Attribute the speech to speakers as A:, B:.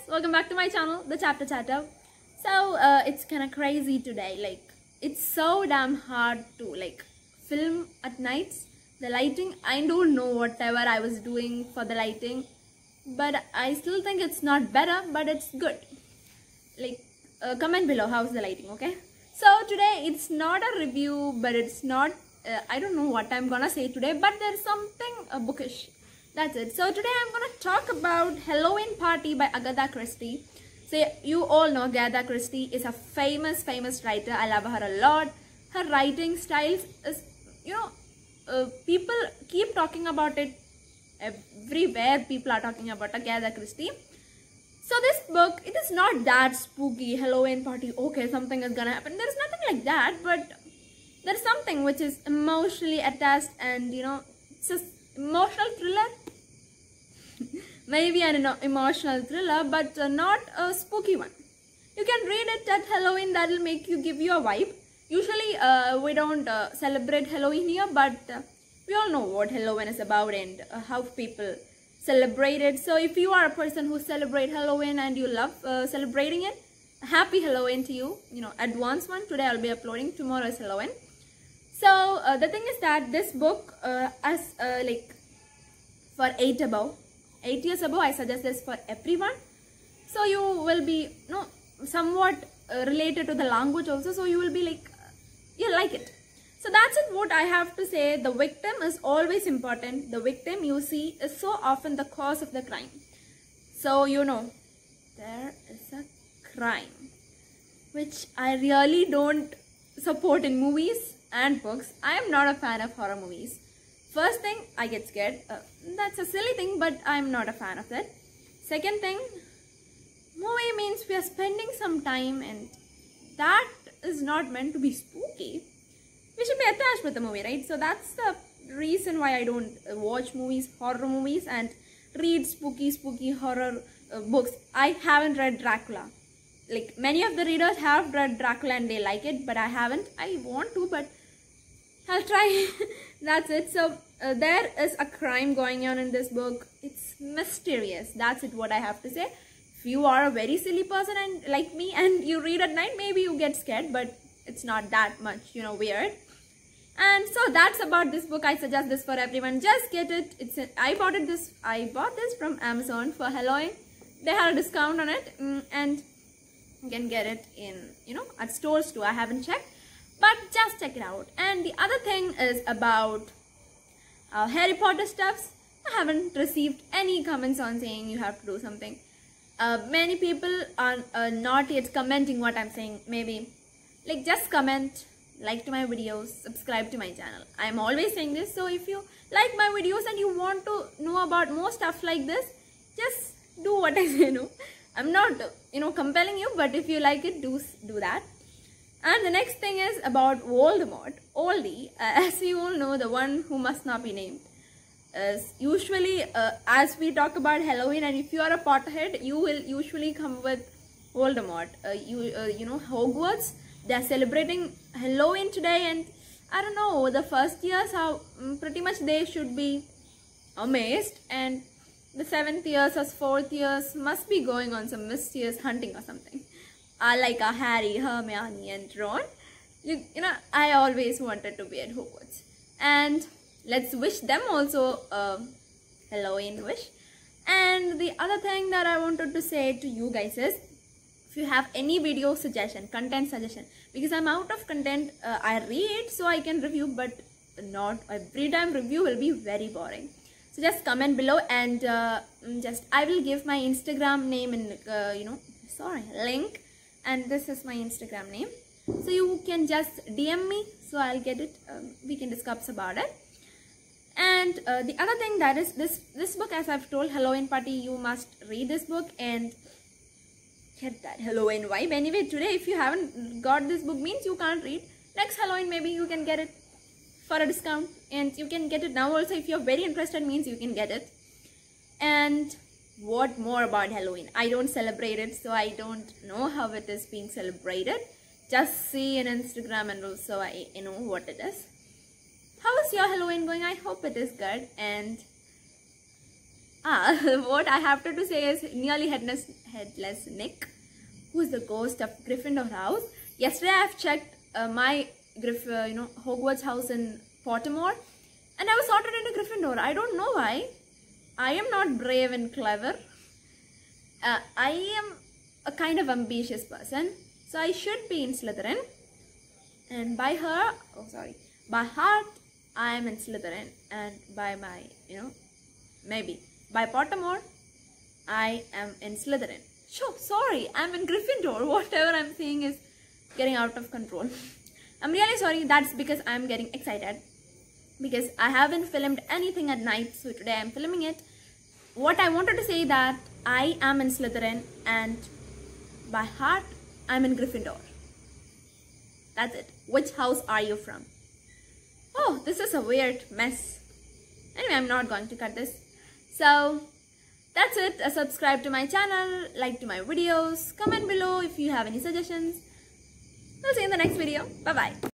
A: welcome back to my channel, The Chapter Chatter. So it's kind of crazy today. Like, it's so damn hard to film at nights. The lighting, I don't know whatever I was doing for the lighting, but I still think it's not better, but it's good. Comment below how's the lighting, okay? So today it's not a review, but it's not I don't know what I'm gonna say today, but there's something bookish. That's it. So today I'm gonna talk about Halloween Party by Agatha Christie. So you all know Agatha Christie is a famous writer. I love her a lot. Her writing styles is, people keep talking about it everywhere. People are talking about Agatha Christie. So this book, it is not that spooky, Halloween party, okay, something is gonna happen. There's nothing like that, but there's something which is emotionally attached and, it's just emotional thriller. Maybe an emotional thriller, but not a spooky one. You can read it at Halloween, that will give you a vibe. Usually, we don't celebrate Halloween here, but we all know what Halloween is about and how people celebrate it. So if you are a person who celebrates Halloween and you love celebrating it, happy Halloween to you. Advance one. Today I'll be uploading. Tomorrow is Halloween. So the thing is that this book, for 8 years above, I suggest this for everyone. So you will be somewhat related to the language also. So you will be you like it. So that's it, what I have to say. The victim is always important. The victim you see is so often the cause of the crime. So there is a crime which I really don't support in movies and books. I am not a fan of horror movies. First thing, I get scared. That's a silly thing, but I'm not a fan of that. Second thing, movie means we are spending some time and that is not meant to be spooky. We should be attached with the movie, right? So that's the reason why I don't watch movies, horror movies, and read spooky horror books. I haven't read Dracula. Many of the readers have read Dracula and they like it, but I haven't. I want to, but I'll try. That's it. So there is a crime going on in this book. It's mysterious. That's it, what I have to say. If you are a very silly person and like me and you read at night, maybe you get scared, but it's not that much, weird. And so that's about this book. I suggest this for everyone. Just get it. I bought this from Amazon for Halloween. They had a discount on it, and you can get it in at stores too. I haven't checked, but just check it out. And the other thing is about Harry Potter stuffs. I haven't received any comments on saying you have to do something. Many people are not yet commenting what I'm saying. Maybe just comment, like to my videos, subscribe to my channel. I'm always saying this. So if you like my videos and you want to know about more stuff like this, just do what I say. I'm not compelling you, but if you like it, do that. And the next thing is about Voldemort. Oldie, as you all know, the one who must not be named. Usually, as we talk about Halloween, and if you are a Potterhead, you will usually come with Voldemort. Hogwarts, they are celebrating Halloween today, and I don't know, the first years, how pretty much they should be amazed, and the 7th years or 4th years must be going on some mysterious hunting or something. Like a Harry, Hermione, and Ron. I always wanted to be at Hogwarts. And let's wish them also a Halloween wish. And the other thing that I wanted to say to you guys is, if you have any video suggestion, content suggestion, because I'm out of content, I read so I can review, but not every time review will be very boring. So just comment below, and I will give my Instagram name in link, and this is my Instagram name. So you can just DM me, so I'll get it. We can discuss about it. And the other thing that is this book, as I've told, Halloween Party, you must read this book and get that Halloween vibe. Anyway, today if you haven't got this book, means you can't read. Next Halloween maybe you can get it for a discount, and you can get it now also. If you're very interested, means you can get it. And what more about Halloween? I don't celebrate it, so I don't know how it is being celebrated. Just see on Instagram, and also I know what it is. How is your Halloween going? I hope it is good, and What I have to say is nearly headless Nick, who is the ghost of Gryffindor house. Yesterday I've checked my Hogwarts house in Pottermore, and I was sorted into Gryffindor. I don't know why. I am not brave and clever. I am a kind of ambitious person, so I should be in Slytherin. And by heart, I am in Slytherin, and by my, maybe by Pottermore, I am in Slytherin. Sure, sorry, I'm in Gryffindor. Whatever I'm saying is getting out of control. I'm really sorry. That's because I'm getting excited, because I haven't filmed anything at night, so today I'm filming it. What I wanted to say that I am in Slytherin, and by heart, I'm in Gryffindor. That's it. Which house are you from? Oh, this is a weird mess. Anyway, I'm not going to cut this. So, that's it. Subscribe to my channel, like to my videos, comment below if you have any suggestions. We'll see you in the next video. Bye-bye.